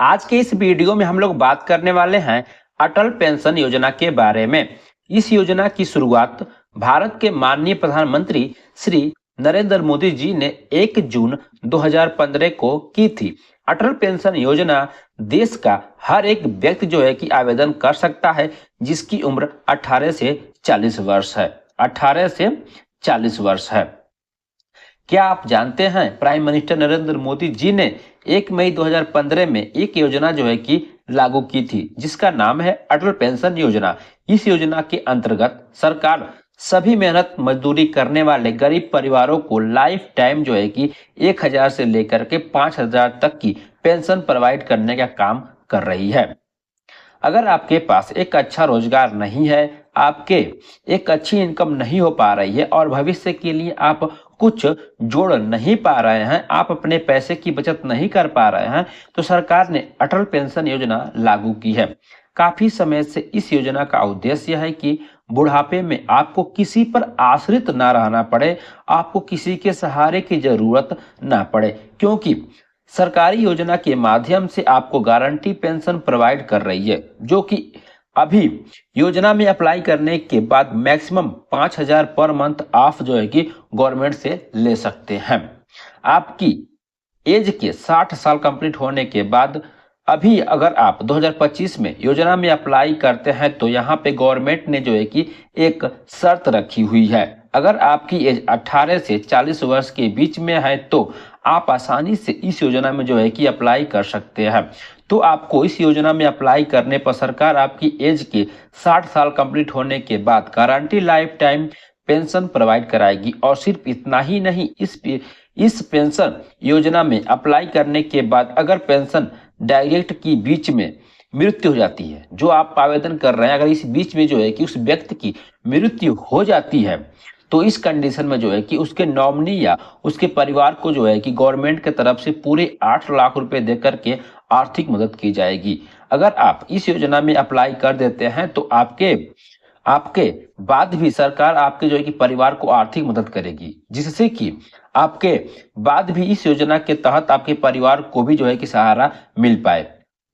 आज के इस वीडियो में हम लोग बात करने वाले हैं अटल पेंशन योजना के बारे में। इस योजना की शुरुआत भारत के माननीय प्रधानमंत्री श्री नरेंद्र मोदी जी ने 1 जून 2015 को की थी। अटल पेंशन योजना देश का हर एक व्यक्ति जो है कि आवेदन कर सकता है, जिसकी उम्र 18 से 40 वर्ष है। 18 से 40 वर्ष है। क्या आप जानते हैं प्राइम मिनिस्टर नरेंद्र मोदी जी ने 1 मई 2015 में एक योजना जो है कि लागू की थी, जिसका नाम है अटल पेंशन योजना। इस योजना के अंतर्गत सरकार सभी मेहनत मजदूरी करने वाले गरीब परिवारों को लाइफ टाइम जो है कि 1,000 से लेकर के 5,000 तक की पेंशन प्रोवाइड करने का काम कर रही है। अगर आपके पास एक अच्छा रोजगार नहीं है, आपके एक अच्छी इनकम नहीं हो पा रही है और भविष्य के लिए आप कुछ जोड़ नहीं पा रहे हैं, आप अपने पैसे की बचत नहीं कर पा रहे हैं, तो सरकार ने अटल पेंशन योजना लागू की है। काफी समय से इस योजना का उद्देश्य है कि बुढ़ापे में आपको किसी पर आश्रित ना रहना पड़े, आपको किसी के सहारे की जरूरत ना पड़े, क्योंकि सरकारी योजना के माध्यम से आपको गारंटी पेंशन प्रोवाइड कर रही है, जो कि अभी योजना में अप्लाई करने के बाद मैक्सिमम 5,000 पर मंथ आप जो है कि गवर्नमेंट से ले सकते हैं। आपकी एज के 60 साल कंप्लीट होने के बाद अभी अगर आप 2025 में योजना में अप्लाई करते हैं, तो यहाँ पे गवर्नमेंट ने जो है कि एक शर्त रखी हुई है। अगर आपकी एज 18 से 40 वर्ष के बीच में है, तो आप आसानी से इस योजना में जो है कि अप्लाई कर सकते हैं। तो आपको इस योजना में अप्लाई करने पर सरकार आपकी एज के 60 साल कंप्लीट होने के बाद guarantee life time pension provide कराएगी। और सिर्फ इतना ही नहीं, इस पेंशन योजना में अप्लाई करने के बाद अगर पेंशन डायरेक्ट की बीच में मृत्यु हो जाती है, जो आप आवेदन कर रहे हैं, अगर इस बीच में जो है कि उस व्यक्ति की मृत्यु हो जाती है, तो इस कंडीशन में जो है कि उसके नॉमिनी या उसके परिवार को जो है कि गवर्नमेंट की तरफ से पूरे 8 लाख रुपए देकर के आर्थिक मदद की जाएगी। अगर आप इस योजना में अप्लाई कर देते हैं, तो आपके आपके बाद भी सरकार आपके जो है कि परिवार को आर्थिक मदद करेगी, जिससे कि आपके बाद भी इस योजना के तहत आपके परिवार को भी जो है कि सहारा मिल पाए।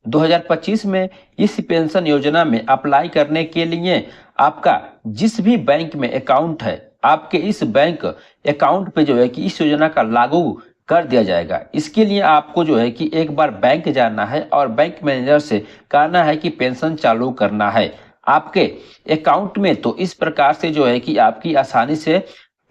2025 में इस पेंशन योजना में अप्लाई करने के लिए आपका जिस भी बैंक में अकाउंट है, आपके इस बैंक अकाउंट पे जो है कि इस योजना का लागू कर दिया जाएगा। इसके लिए आपको जो है कि एक बार बैंक जाना है और बैंक मैनेजर से कहना है कि पेंशन चालू करना है आपके अकाउंट में। तो इस प्रकार से जो है कि आपकी आसानी से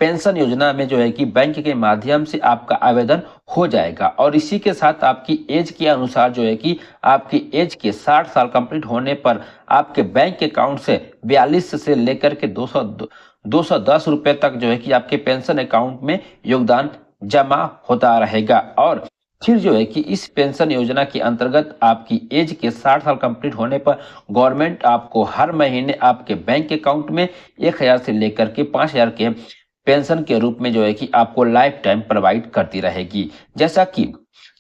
पेंशन योजना में जो है कि बैंक के माध्यम से आपका आवेदन हो जाएगा। और इसी के साथ आपकी एज के अनुसार जो है कि आपकी एज के 60 साल कंप्लीट होने पर आपके बैंक अकाउंट से 42 से लेकर के 210 रुपए तक जो है कि आपके पेंशन अकाउंट में योगदान जमा होता रहेगा। और फिर जो है कि इस पेंशन योजना के अंतर्गत आपकी एज के 60 साल कंप्लीट होने पर गवर्नमेंट आपको हर महीने आपके बैंक अकाउंट में 1,000 से लेकर के 5,000 के पेंशन के रूप में जो है कि आपको लाइफ टाइम प्रोवाइड करती रहेगी। जैसा कि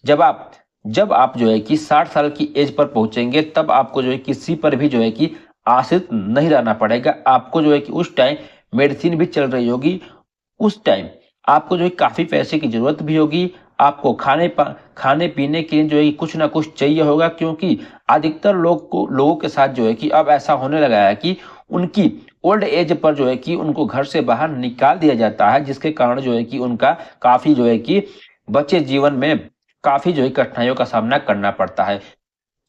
जब आप जो है कि 60 साल की एज पर पहुंचेंगे, तब आपको जो है किसी पर भी जो है कि आश्रित नहीं रहना पड़ेगा। आपको जो है कि उस टाइम मेडिसिन भी चल रही होगी, उस टाइम आपको जो है काफी पैसे की जरूरत भी होगी, आपको खाने पीने के लिए जो है कि कुछ ना कुछ चाहिए होगा, क्योंकि अधिकतर लोगों के साथ जो है कि अब ऐसा होने लगा है कि उनकी ओल्ड एज पर जो है कि उनको घर से बाहर निकाल दिया जाता है, जिसके कारण जो है कि उनका काफी जो है कि बचे जीवन में काफी जो है कठिनाइयों का सामना करना पड़ता है।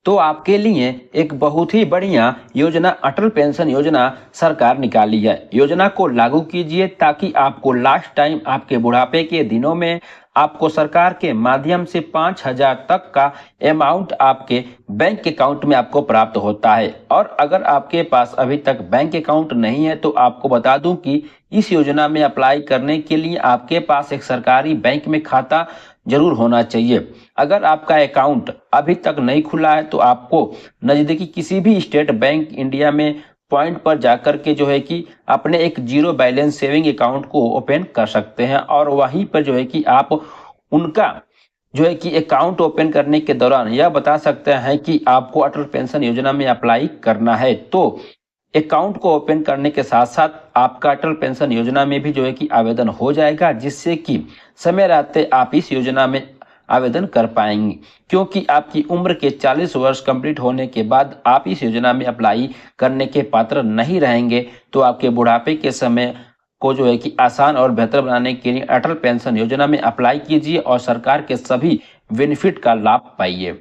तो आपके लिए एक बहुत ही बढ़िया योजना अटल पेंशन योजना सरकार निकाली है। योजना को लागू कीजिए ताकि आपको लास्ट टाइम आपके बुढ़ापे के दिनों में आपको सरकार के माध्यम से 5,000 तक का अमाउंट आपके बैंक अकाउंट में आपको प्राप्त होता है। और अगर आपके पास अभी तक बैंक अकाउंट नहीं है, तो आपको बता दूं कि इस योजना में अप्लाई करने के लिए आपके पास एक सरकारी बैंक में खाता जरूर होना चाहिए। अगर आपका अकाउंट अभी तक नहीं खुला है, तो आपको नजदीकी किसी भी स्टेट बैंक इंडिया में पॉइंट पर जाकर के जो है कि अपने एक जीरो बैलेंस सेविंग अकाउंट को ओपन कर सकते हैं। और वहीं पर जो है कि आप उनका जो है कि अकाउंट ओपन करने के दौरान यह बता सकते हैं कि आपको अटल पेंशन योजना में अप्लाई करना है। तो अकाउंट को ओपन करने के साथ साथ आपका अटल पेंशन योजना में भी जो है कि आवेदन हो जाएगा, जिससे कि समय रहते आप इस योजना में आवेदन कर पाएंगी, क्योंकि आपकी उम्र के 40 वर्ष कंप्लीट होने के बाद आप इस योजना में अप्लाई करने के पात्र नहीं रहेंगे। तो आपके बुढ़ापे के समय को जो है कि आसान और बेहतर बनाने के लिए अटल पेंशन योजना में अप्लाई कीजिए और सरकार के सभी बेनिफिट का लाभ पाइए।